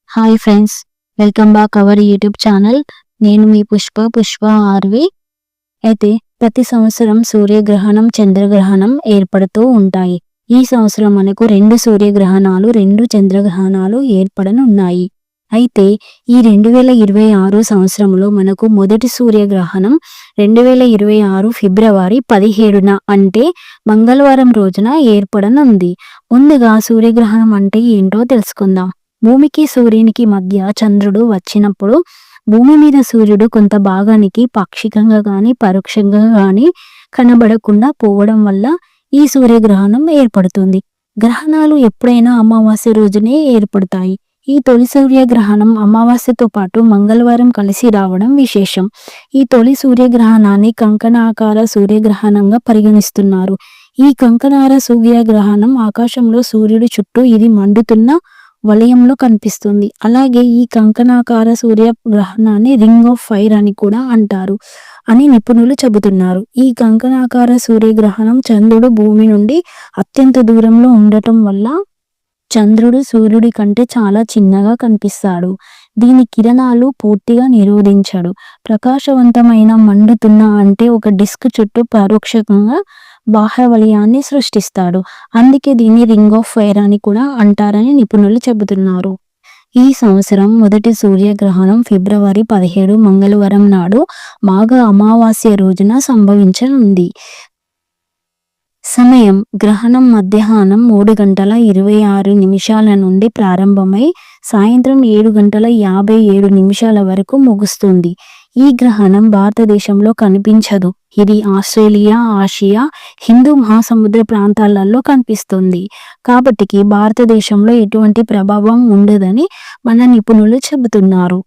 Hi friends, welcome back our YouTube channel. నేను మీ Pushpa RV. అయితే ప్రతి సంవత్సరం సూర్యగ్రహణం, చంద్రగ్రహణం ఏర్పడుతూ ఉంటాయి. ఈ సంవత్సరం మనకు 2 సూర్యగ్రహణాలు, 2 చంద్రగ్రహణాలు ఏర్పడనున్నాయి. అయితే ఈ 2026 సంవత్సరంలో మనకు మొదటి సూర్యగ్రహణం 2026 ఫిబ్రవరి 17న అంటే మంగళవారం రోజున ఏర్పడనుంది. ముందుగా సూర్యగ్రహణం అంటే ఏంటో తెలుసుకుందాం. భూమికి సూర్యునికి మధ్య చంద్రుడు వచ్చినప్పుడు భూమి మీద సూర్యుడు కొంత భాగానికి పాక్షికంగా కానీ పరోక్షంగా కానీ కనబడకుండా పోవడం వల్ల ఈ సూర్యగ్రహణం ఏర్పడుతుంది. గ్రహణాలు ఎప్పుడైనా అమావాస్య రోజునే ఏర్పడతాయి. ఈ తొలి సూర్యగ్రహణం అమావాస్యతో పాటు మంగళవారం కలిసి రావడం విశేషం. ఈ తొలి సూర్యగ్రహణాన్ని కంకణాకార సూర్యగ్రహణంగా పరిగణిస్తున్నారు. ఈ కంకణార సూర్యగ్రహణం ఆకాశంలో సూర్యుడి చుట్టూ ఇది మండుతున్న వలయంలో కనిపిస్తుంది. అలాగే ఈ కంకణాకార సూర్యగ్రహణాన్ని రింగ్ ఆఫ్ ఫైర్ అని కూడా అంటారు అని నిపుణులు చెబుతున్నారు. ఈ కంకణాకార సూర్యగ్రహణం చంద్రుడు భూమి నుండి అత్యంత దూరంలో ఉండటం వల్ల చంద్రుడు సూర్యుడి కంటే చాలా చిన్నగా కనిపిస్తాడు. దీని కిరణాలు పూర్తిగా నిరోధించడు. ప్రకాశవంతమైన మండుతున్న అంటే ఒక డిస్క్ చుట్టూ పరోక్షంగా బాహ్య వలయాన్ని సృష్టిస్తాడు. అందుకే దీన్ని రింగ్ ఆఫ్ ఫైర్ అని కూడా అంటారని నిపుణులు చెబుతున్నారు. ఈ సంవత్సరం మొదటి సూర్యగ్రహణం ఫిబ్రవరి 17 మంగళవారం నాడు మాఘ అమావాస్య రోజున సంభవించనుంది. సమయం గ్రహణం మధ్యాహ్నం 3:26 నుండి ప్రారంభమై సాయంత్రం 7:57 వరకు ముగుస్తుంది. ఈ గ్రహణం భారతదేశంలో కనిపించదు. ఇది ఆస్ట్రేలియా, ఆసియా, హిందూ మహాసముద్ర ప్రాంతాలలో కనిపిస్తుంది. కాబట్టి భారతదేశంలో ఎటువంటి ప్రభావం ఉండదని మన నిపుణులు చెబుతున్నారు.